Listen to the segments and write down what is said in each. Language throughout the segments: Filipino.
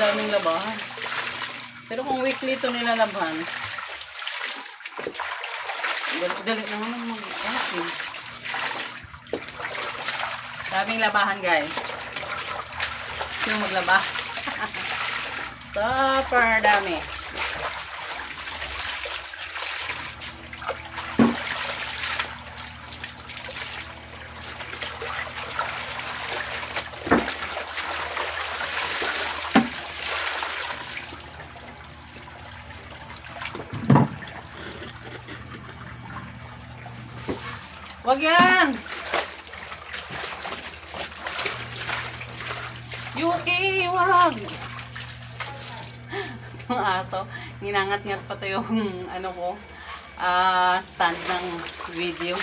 daming labahan. Pero kung weekly ito nilalabhan, dalit naman mag-washing. Daming labahan guys. Sino maglaba? Super dami. Wag yan! Yuki, wag! Itong aso, ginangat-ngat pa to yung ano ko, stand ng video.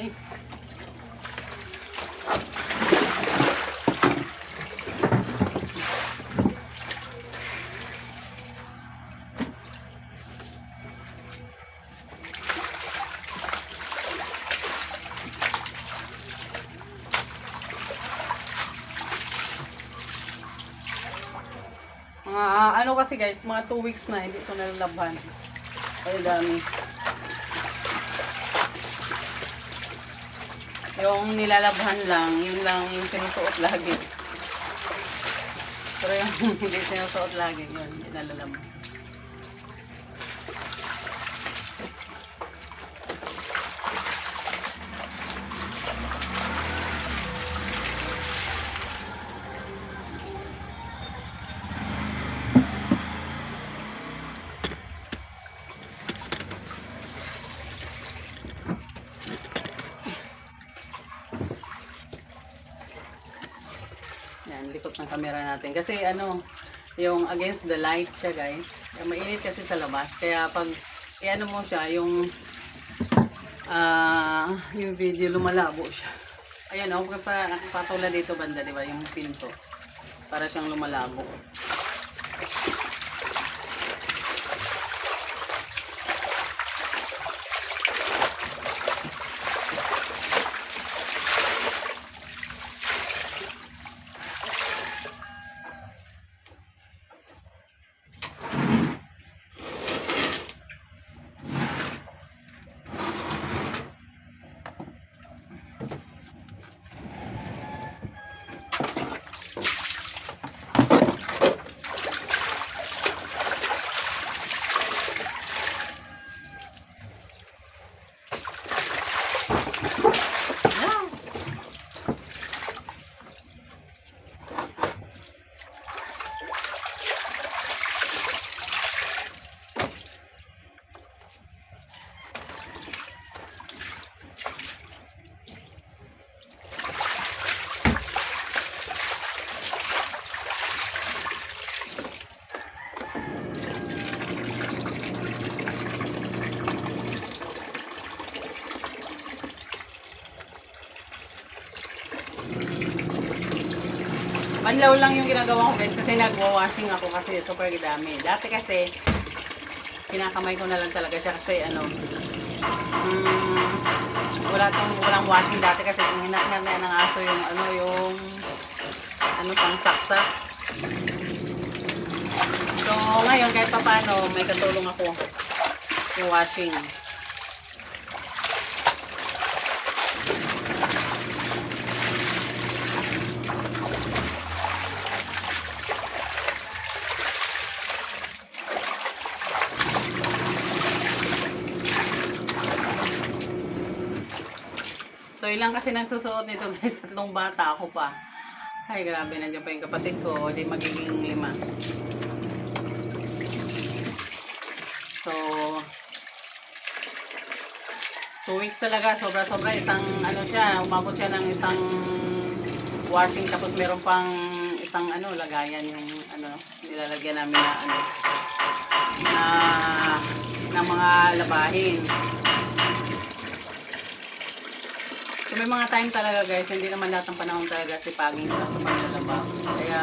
Ay. Ano kasi guys, mga 2 weeks na hindi ito nalalabhan. Ay dami. Yung nilalabhan lang, yun lang yung sinusuot lagi. Pero yung hindi sinusuot lagi, yun, hindi nalalabhan. Yan, likot ng camera natin. Kasi ano, yung against the light siya guys. Mainit kasi sa labas. Kaya pag i-ano mo siya, yung video lumalabo siya. Ayan, patulad dito banda, di ba? Yung pinto. Para siyang lumalabo. Panlaw lang yung ginagawa ko guys kasi nagwa-washing ako kasi super dami. Dati kasi kinakamay ko na lang talaga siya kasi ano walang washing dati kasi ginat-ngat na ng aso yung pang saksak. So ngayon kahit pa paano may katulong ako yung washing. So, ilang kasi nagsusuot nito guys, 3 bata ako pa. Ay, grabe, nandiyan pa yung kapatid ko, o di magiging 5. So, 2 weeks talaga, sobra-sobra, umabot siya ng isang washing, tapos meron pang isang lagayan yung nilalagyan namin na mga labahin. So may mga time talaga guys, hindi naman lahat ng panahon talaga sipagin ka sa paglalaba. Kaya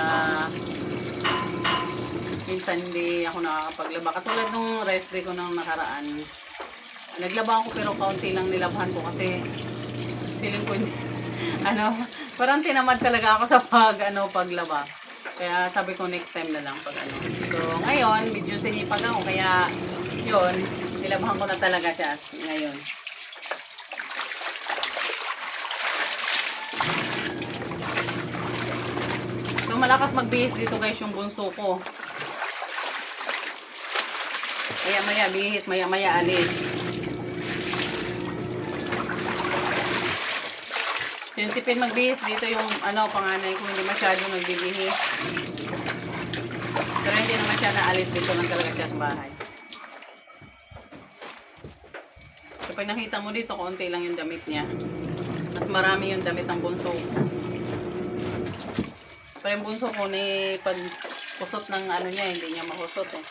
minsan hindi ako nakakapaglaba. Katulad nung rest day ko nang nakaraan. Naglaba ako pero kaunti lang nilabhan ko kasi feeling ko ano, parang tinamad talaga ako sa paglaba. Kaya sabi ko next time na lang pag ano. So, ngayon, medyo sinipag ako. Kaya, yun, nilabahan ko na talaga siya ngayon. So, malakas magbihis dito guys yung bunso ko. Maya-maya bihis, maya-maya alis. Yung tipid magbihis dito yung panganay ko, hindi masyado nagbibihis. Pero hindi naman siya naalis, dito lang talaga siya sa bahay. So pag nakita mo dito, konti lang yung damit niya. Mas marami yung damit ng bunso ko. Pero yung bunso ko, pag kusot ng niya, hindi niya makusot eh.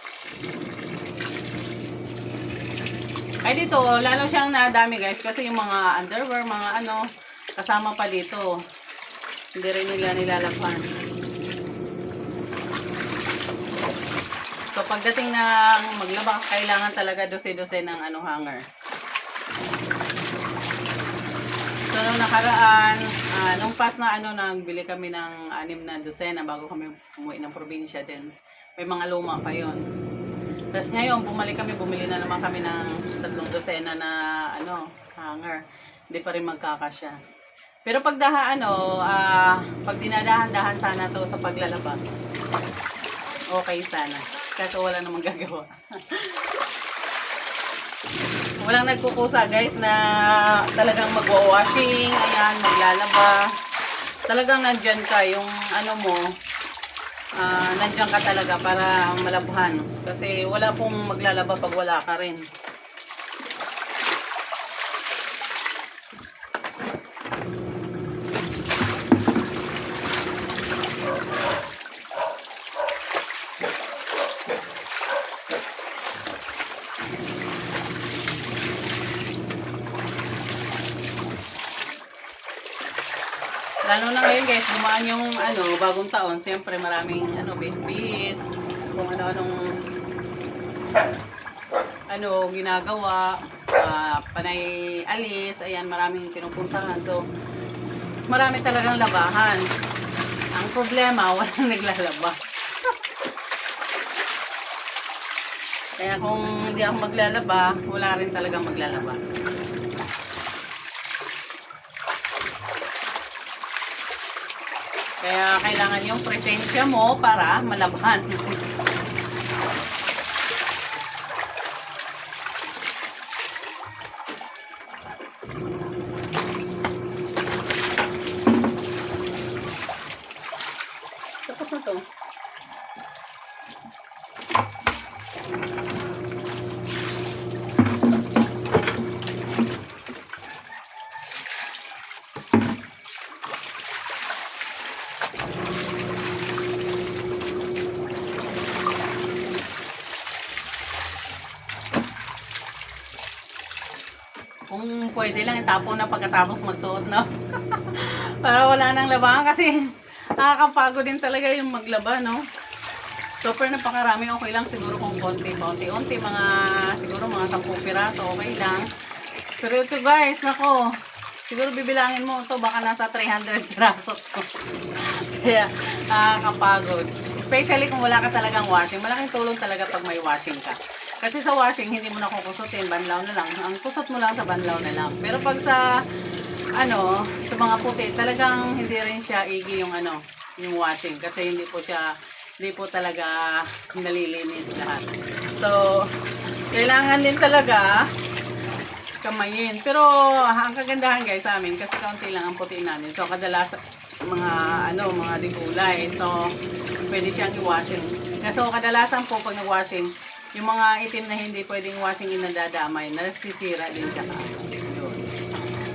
Ay dito, lalo siyang nadami guys, kasi yung mga underwear, mga kasama pa dito. Hindi rin nila nilalagpan. So pagdating ng maglaba, kailangan talaga dose-dose ng hanger. So nung nakaraan, nung past na nagbili kami ng 6 na dosena bago kami umuwi ng probinsya din. May mga luma pa yon. Tapos ngayon, bumili na naman kami ng 3 dosena na hanger. Hindi pa rin magkakasya. Pero pag pag dinadahan-dahan sana to sa paglalaba, okay sana. Kaso wala namang gagawa. Walang nagkukusa guys na talagang magwa-washing, ayan, maglalaba. Talagang nandyan ka, yung nandyan ka talaga para malabuhan. Kasi wala pong maglalaba pag wala ka rin. Lalo na ngayon guys, dumaan yung bagong taon. Siyempre maraming bihis-bihis, kung ano-anong ginagawa, panay alis, ayan, maraming pinupuntahan. So, marami talagang labahan. Ang problema, walang naglalaba. Kaya kung hindi ako maglalaba, wala rin talagang maglalaba. Kaya kailangan yung presensya mo para malabahan. Tapos na to. Kung pwede lang, itapon na pagkatapos magsuot, no? Para wala nang labahan kasi nakakapagod din talaga yung maglaba, no? Super napakarami, okay lang siguro kung konti-unti, siguro mga 10 piraso, okay lang. Pero ito guys, nako, siguro bibilangin mo ito, baka nasa 300 piraso to. Kaya nakakapagod. Especially kung wala ka talagang washing. Malaking tulong talaga pag may washing ka. Kasi sa washing, hindi mo na kukusutin, banlaw na lang. Ang kusot mo lang sa banlaw na lang. Pero pag sa sa mga puti, talagang hindi rin siya igi yung yung washing kasi hindi po talaga nalilinis lahat. So, kailangan din talaga kamayin. Pero ang kagandahan guys sa amin kasi kaunti lang ang puti namin. So, kadalasan mga digulay. So, pwede siyang i-washing. So, kadalasan po pag nag-washing, yung mga itim na hindi pwedeng washing nadadamay, nasisira din siya.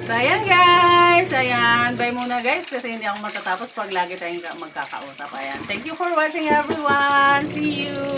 So, ayan guys. Ayan. Bye muna guys kasi hindi ako matatapos pag lagi tayong magkakausap. Ayan. Thank you for watching everyone. See you.